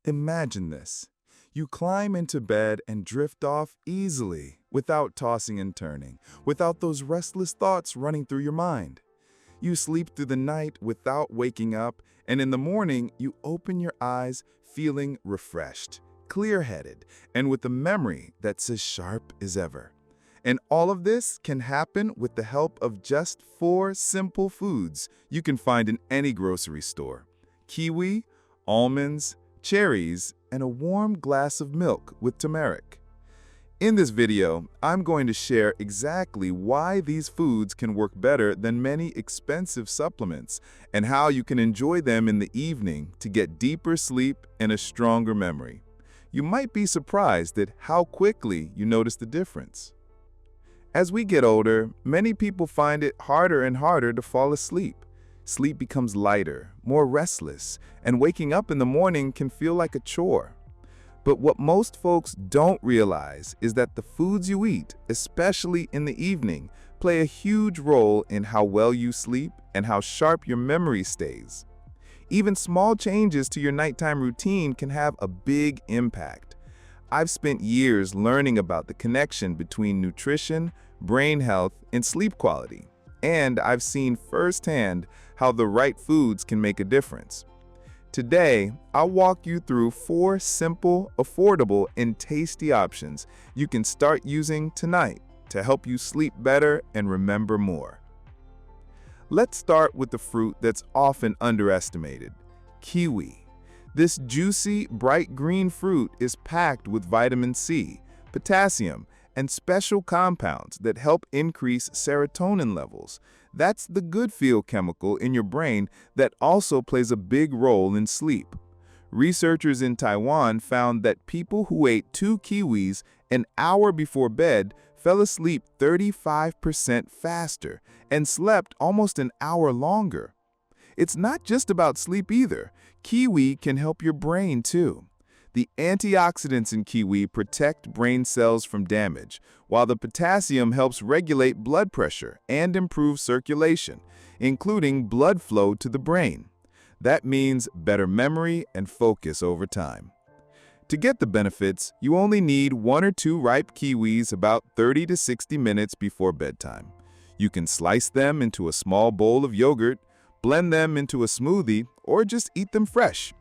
Imagine this. You climb into bed and drift off easily, without tossing and turning, without those restless thoughts running through your mind. You sleep through the night without waking up, and in the morning, you open your eyes feeling refreshed, clear-headed, and with a memory that's as sharp as ever. And all of this can happen with the help of just 4 simple foods you can find in any grocery store: kiwi, almonds, cherries, and a warm glass of milk with turmeric. In this video, I'm going to share exactly why these foods can work better than many expensive supplements and how you can enjoy them in the evening to get deeper sleep and a stronger memory. You might be surprised at how quickly you notice the difference. As we get older, many people find it harder and harder to fall asleep. Sleep becomes lighter, more restless, and waking up in the morning can feel like a chore. But what most folks don't realize is that the foods you eat, especially in the evening, play a huge role in how well you sleep and how sharp your memory stays. Even small changes to your nighttime routine can have a big impact. I've spent years learning about the connection between nutrition, brain health, and sleep quality, and I've seen firsthand how the right foods can make a difference. Today, I'll walk you through 4 simple, affordable, and tasty options you can start using tonight to help you sleep better and remember more. Let's start with the fruit that's often underestimated: kiwi. This juicy, bright green fruit is packed with vitamin C, potassium, and special compounds that help increase serotonin levels. That's the good feel chemical in your brain that also plays a big role in sleep. Researchers in Taiwan found that people who ate 2 kiwis an hour before bed fell asleep 35% faster and slept almost an hour longer. It's not just about sleep either. Kiwi can help your brain too. The antioxidants in kiwi protect brain cells from damage, while the potassium helps regulate blood pressure and improve circulation, including blood flow to the brain. That means better memory and focus over time. To get the benefits, you only need 1 or 2 ripe kiwis about 30 to 60 minutes before bedtime. You can slice them into a small bowl of yogurt, blend them into a smoothie, or just eat them fresh.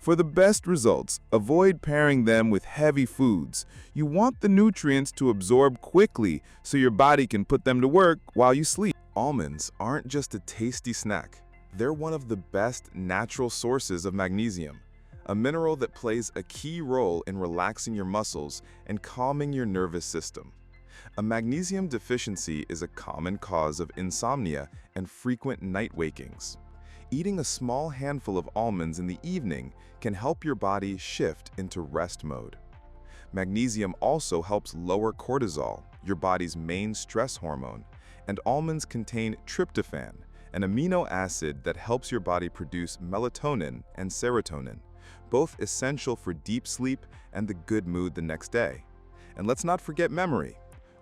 For the best results, avoid pairing them with heavy foods. You want the nutrients to absorb quickly so your body can put them to work while you sleep. Almonds aren't just a tasty snack. They're one of the best natural sources of magnesium, a mineral that plays a key role in relaxing your muscles and calming your nervous system. A magnesium deficiency is a common cause of insomnia and frequent night wakings. Eating a small handful of almonds in the evening can help your body shift into rest mode. Magnesium also helps lower cortisol, your body's main stress hormone, and almonds contain tryptophan, an amino acid that helps your body produce melatonin and serotonin, both essential for deep sleep and the good mood the next day. And let's not forget memory.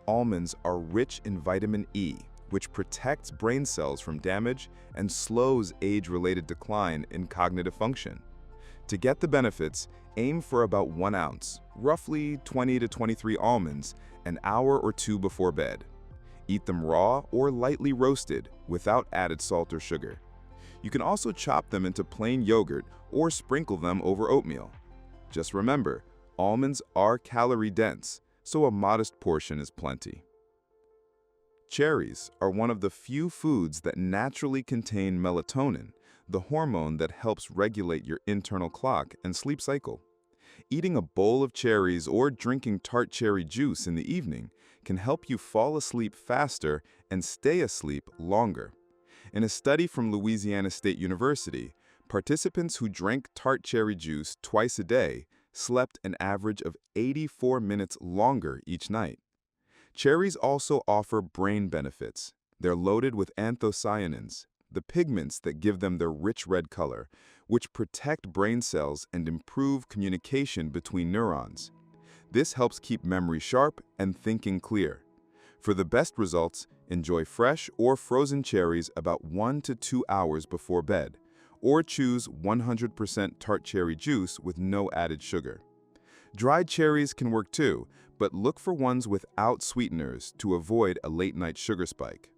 Almonds are rich in vitamin E, which protects brain cells from damage and slows age-related decline in cognitive function. To get the benefits, aim for about 1 ounce, roughly 20 to 23 almonds, an hour or 2 before bed. Eat them raw or lightly roasted without added salt or sugar. You can also chop them into plain yogurt or sprinkle them over oatmeal. Just remember, almonds are calorie-dense, so a modest portion is plenty. Cherries are one of the few foods that naturally contain melatonin, the hormone that helps regulate your internal clock and sleep cycle. Eating a bowl of cherries or drinking tart cherry juice in the evening can help you fall asleep faster and stay asleep longer. In a study from Louisiana State University, participants who drank tart cherry juice twice a day slept an average of 84 minutes longer each night. Cherries also offer brain benefits. They're loaded with anthocyanins, the pigments that give them their rich red color, which protect brain cells and improve communication between neurons. This helps keep memory sharp and thinking clear. For the best results, enjoy fresh or frozen cherries about 1 to 2 hours before bed, or choose 100% tart cherry juice with no added sugar. Dried cherries can work too, but look for ones without sweeteners to avoid a late-night sugar spike.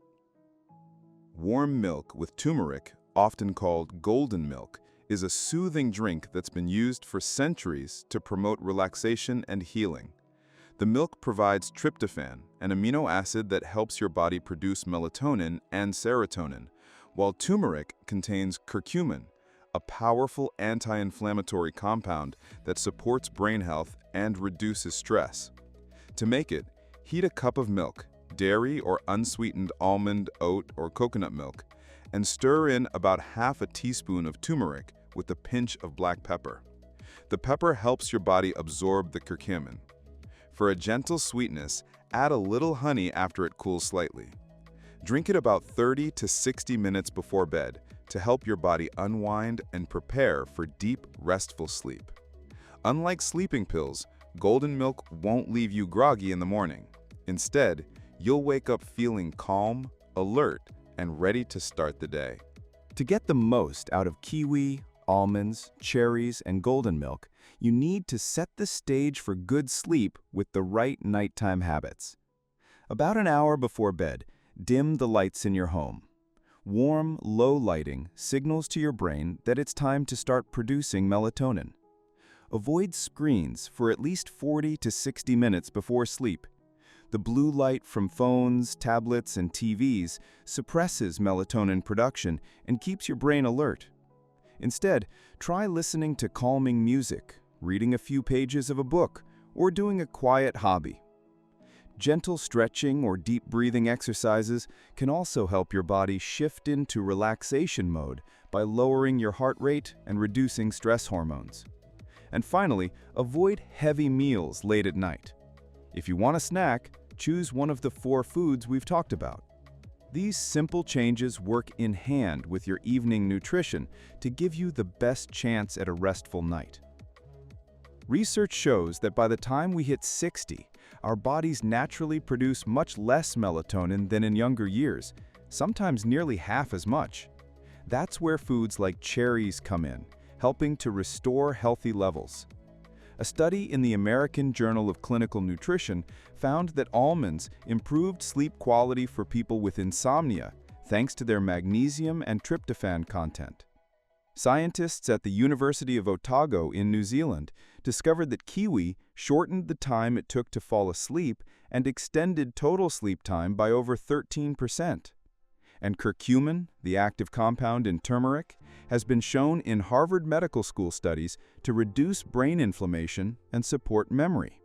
Warm milk with turmeric, often called golden milk, is a soothing drink that's been used for centuries to promote relaxation and healing. The milk provides tryptophan, an amino acid that helps your body produce melatonin and serotonin, while turmeric contains curcumin, a powerful anti-inflammatory compound that supports brain health and reduces stress. To make it, heat a cup of milk, dairy or unsweetened almond, oat, or coconut milk, and stir in about half a teaspoon of turmeric with a pinch of black pepper. The pepper helps your body absorb the curcumin. For a gentle sweetness, add a little honey after it cools slightly. Drink it about 30 to 60 minutes before bed to help your body unwind and prepare for deep, restful sleep. Unlike sleeping pills, golden milk won't leave you groggy in the morning. Instead, you'll wake up feeling calm, alert, and ready to start the day. To get the most out of kiwi, almonds, cherries, and golden milk, you need to set the stage for good sleep with the right nighttime habits. About an hour before bed, dim the lights in your home. Warm, low lighting signals to your brain that it's time to start producing melatonin. Avoid screens for at least 40 to 60 minutes before sleep. The blue light from phones, tablets, and TVs suppresses melatonin production and keeps your brain alert. Instead, try listening to calming music, reading a few pages of a book, or doing a quiet hobby. Gentle stretching or deep breathing exercises can also help your body shift into relaxation mode by lowering your heart rate and reducing stress hormones. And finally, avoid heavy meals late at night. If you want a snack, choose one of the 4 foods we've talked about. These simple changes work in hand with your evening nutrition to give you the best chance at a restful night. Research shows that by the time we hit 60, our bodies naturally produce much less melatonin than in younger years, sometimes nearly half as much. That's where foods like cherries come in, helping to restore healthy levels. A study in the American Journal of Clinical Nutrition found that almonds improved sleep quality for people with insomnia thanks to their magnesium and tryptophan content. Scientists at the University of Otago in New Zealand discovered that kiwi shortened the time it took to fall asleep and extended total sleep time by over 13%. And curcumin, the active compound in turmeric, has been shown in Harvard Medical School studies to reduce brain inflammation and support memory.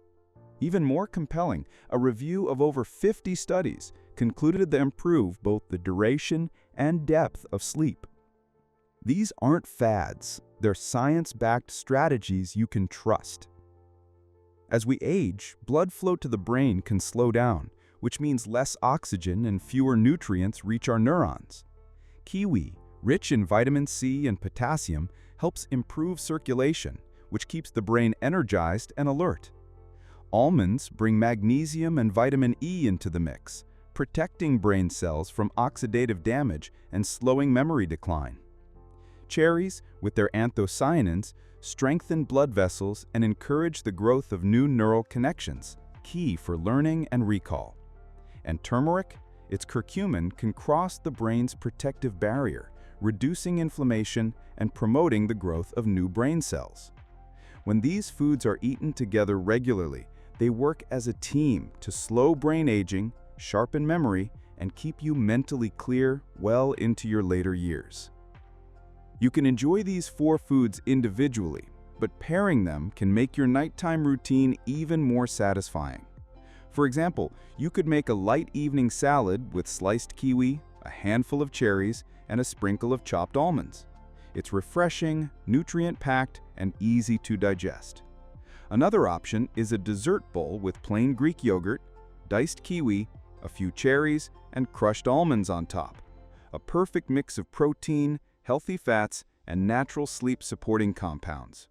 Even more compelling, a review of over 50 studies concluded they improve both the duration and depth of sleep. These aren't fads, they're science-backed strategies you can trust. As we age, blood flow to the brain can slow down, which means less oxygen and fewer nutrients reach our neurons. Kiwi, rich in vitamin C and potassium, helps improve circulation, which keeps the brain energized and alert. Almonds bring magnesium and vitamin E into the mix, protecting brain cells from oxidative damage and slowing memory decline. Cherries, with their anthocyanins, strengthen blood vessels and encourage the growth of new neural connections, key for learning and recall. And turmeric, its curcumin can cross the brain's protective barrier, reducing inflammation and promoting the growth of new brain cells. When these foods are eaten together regularly, they work as a team to slow brain aging, sharpen memory, and keep you mentally clear well into your later years. You can enjoy these 4 foods individually, but pairing them can make your nighttime routine even more satisfying. For example, you could make a light evening salad with sliced kiwi, a handful of cherries, and a sprinkle of chopped almonds. It's refreshing, nutrient-packed, and easy to digest. Another option is a dessert bowl with plain Greek yogurt, diced kiwi, a few cherries, and crushed almonds on top. A perfect mix of protein, healthy fats, and natural sleep-supporting compounds.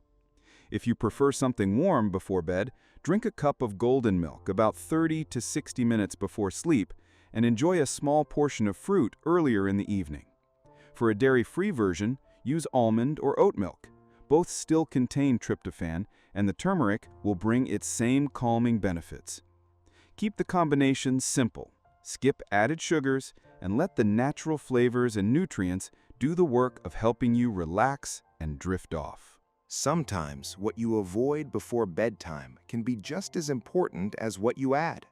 If you prefer something warm before bed, drink a cup of golden milk about 30 to 60 minutes before sleep and enjoy a small portion of fruit earlier in the evening. For a dairy-free version, use almond or oat milk. Both still contain tryptophan, and the turmeric will bring its same calming benefits. Keep the combination simple. Skip added sugars and let the natural flavors and nutrients do the work of helping you relax and drift off. Sometimes what you avoid before bedtime can be just as important as what you add.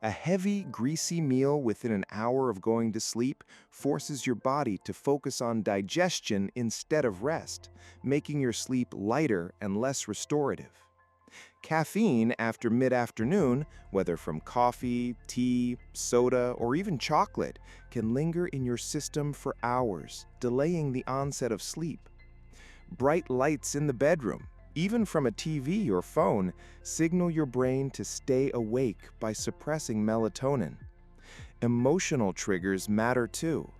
A heavy, greasy meal within an hour of going to sleep forces your body to focus on digestion instead of rest, making your sleep lighter and less restorative. Caffeine after mid-afternoon, whether from coffee, tea, soda, or even chocolate, can linger in your system for hours, delaying the onset of sleep. Bright lights in the bedroom, even from a TV or phone, signal your brain to stay awake by suppressing melatonin. Emotional triggers matter too.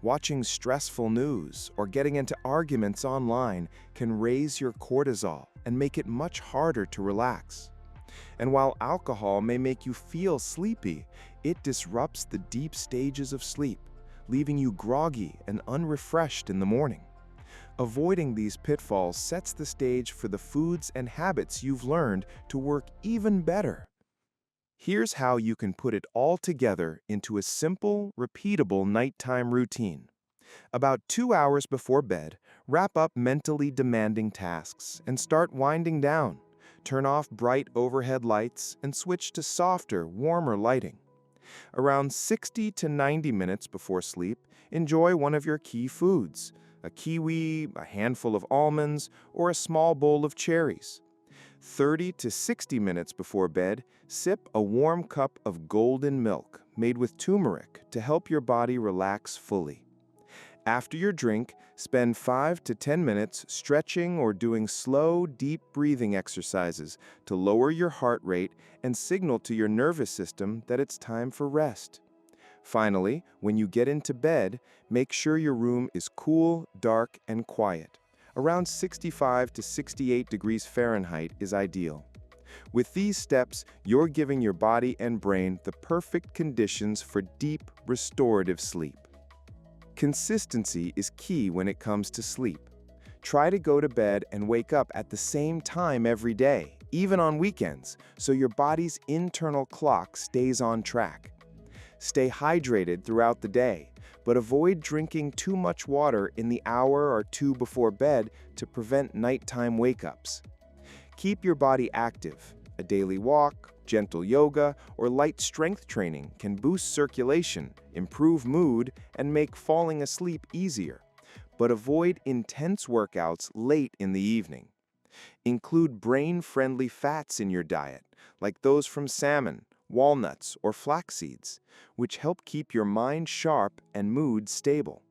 Watching stressful news or getting into arguments online can raise your cortisol and make it much harder to relax. And while alcohol may make you feel sleepy, it disrupts the deep stages of sleep, leaving you groggy and unrefreshed in the morning. Avoiding these pitfalls sets the stage for the foods and habits you've learned to work even better. Here's how you can put it all together into a simple, repeatable nighttime routine. About 2 hours before bed, wrap up mentally demanding tasks and start winding down. Turn off bright overhead lights and switch to softer, warmer lighting. Around 60 to 90 minutes before sleep, enjoy one of your key foods: a kiwi, a handful of almonds, or a small bowl of cherries. 30 to 60 minutes before bed, sip a warm cup of golden milk made with turmeric to help your body relax fully. After your drink, spend 5 to 10 minutes stretching or doing slow, deep breathing exercises to lower your heart rate and signal to your nervous system that it's time for rest. Finally, when you get into bed, make sure your room is cool, dark, and quiet. Around 65 to 68 degrees Fahrenheit is ideal. With these steps, you're giving your body and brain the perfect conditions for deep, restorative sleep. Consistency is key when it comes to sleep. Try to go to bed and wake up at the same time every day, even on weekends, so your body's internal clock stays on track. Stay hydrated throughout the day, but avoid drinking too much water in the hour or two before bed to prevent nighttime wake-ups. Keep your body active. A daily walk, gentle yoga, or light strength training can boost circulation, improve mood, and make falling asleep easier. But avoid intense workouts late in the evening. Include brain-friendly fats in your diet, like those from salmon, walnuts, or flax seeds, which help keep your mind sharp and mood stable.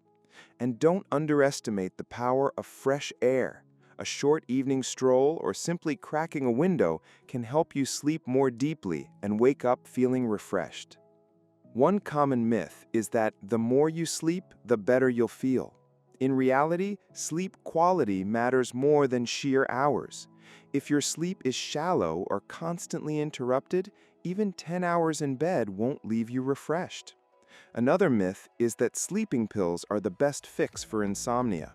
And don't underestimate the power of fresh air. A short evening stroll or simply cracking a window can help you sleep more deeply and wake up feeling refreshed. One common myth is that the more you sleep, the better you'll feel. In reality, sleep quality matters more than sheer hours. If your sleep is shallow or constantly interrupted, even 10 hours in bed won't leave you refreshed. Another myth is that sleeping pills are the best fix for insomnia.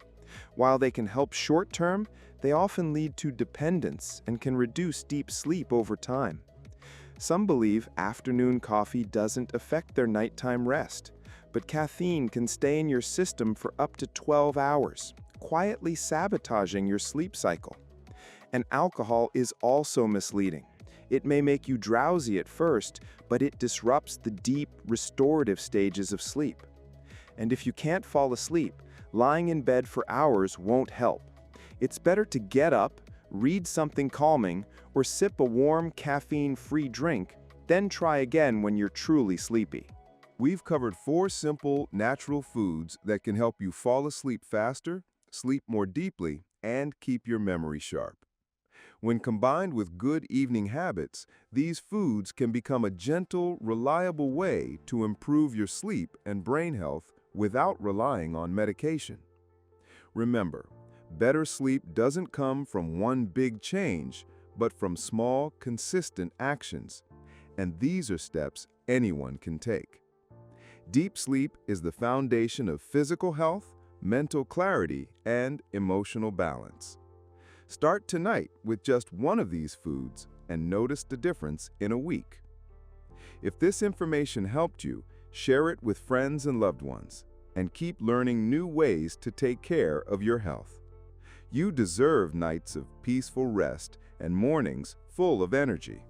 While they can help short-term, they often lead to dependence and can reduce deep sleep over time. Some believe afternoon coffee doesn't affect their nighttime rest, but caffeine can stay in your system for up to 12 hours, quietly sabotaging your sleep cycle. And alcohol is also misleading. It may make you drowsy at first, but it disrupts the deep, restorative stages of sleep. And if you can't fall asleep, lying in bed for hours won't help. It's better to get up, read something calming, or sip a warm, caffeine-free drink, then try again when you're truly sleepy. We've covered 4 simple, natural foods that can help you fall asleep faster, sleep more deeply, and keep your memory sharp. When combined with good evening habits, these foods can become a gentle, reliable way to improve your sleep and brain health without relying on medication. Remember, better sleep doesn't come from one big change, but from small, consistent actions. And these are steps anyone can take. Deep sleep is the foundation of physical health, mental clarity, and emotional balance. Start tonight with just one of these foods and notice the difference in a week. If this information helped you, share it with friends and loved ones, and keep learning new ways to take care of your health. You deserve nights of peaceful rest and mornings full of energy.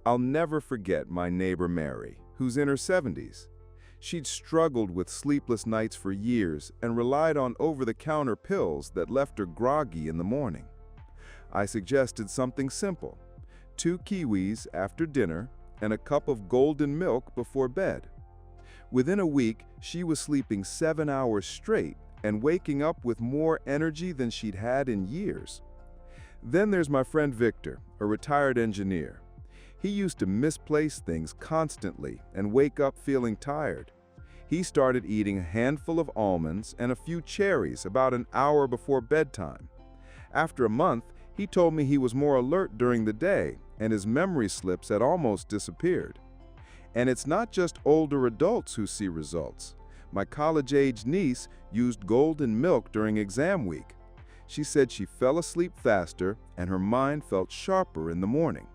I'll never forget my neighbor Mary, who's in her 70s. She'd struggled with sleepless nights for years and relied on over-the-counter pills that left her groggy in the morning. I suggested something simple: 2 kiwis after dinner and a cup of golden milk before bed. Within a week, she was sleeping 7 hours straight and waking up with more energy than she'd had in years. Then there's my friend Victor, a retired engineer. He used to misplace things constantly and wake up feeling tired. He started eating a handful of almonds and a few cherries about an hour before bedtime. After a month, he told me he was more alert during the day and his memory slips had almost disappeared. And it's not just older adults who see results. My college-age niece used golden milk during exam week. She said she fell asleep faster and her mind felt sharper in the morning.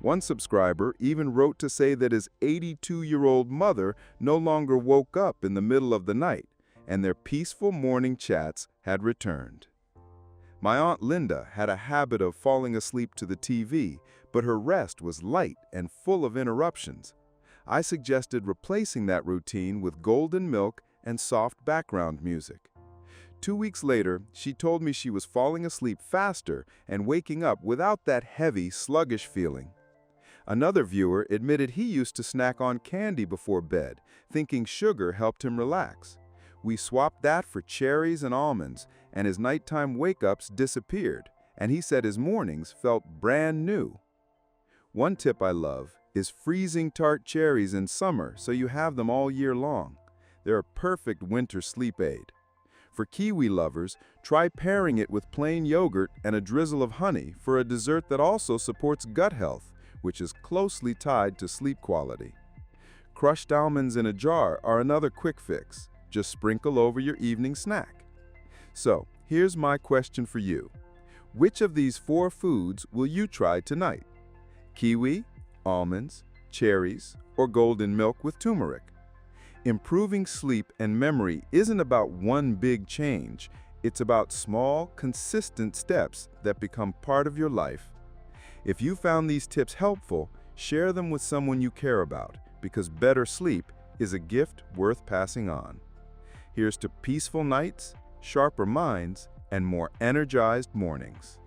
One subscriber even wrote to say that his 82-year-old mother no longer woke up in the middle of the night, and their peaceful morning chats had returned. My Aunt Linda had a habit of falling asleep to the TV, but her rest was light and full of interruptions. I suggested replacing that routine with golden milk and soft background music. 2 weeks later, she told me she was falling asleep faster and waking up without that heavy, sluggish feeling. Another viewer admitted he used to snack on candy before bed, thinking sugar helped him relax. We swapped that for cherries and almonds, and his nighttime wake-ups disappeared, and he said his mornings felt brand new. One tip I love is freezing tart cherries in summer so you have them all year long. They're a perfect winter sleep aid. For kiwi lovers, try pairing it with plain yogurt and a drizzle of honey for a dessert that also supports gut health, which is closely tied to sleep quality. Crushed almonds in a jar are another quick fix. Just sprinkle over your evening snack. So, here's my question for you. Which of these 4 foods will you try tonight? Kiwi, almonds, cherries, or golden milk with turmeric? Improving sleep and memory isn't about one big change. It's about small, consistent steps that become part of your life. If you found these tips helpful, share them with someone you care about, because better sleep is a gift worth passing on. Here's to peaceful nights, sharper minds, and more energized mornings.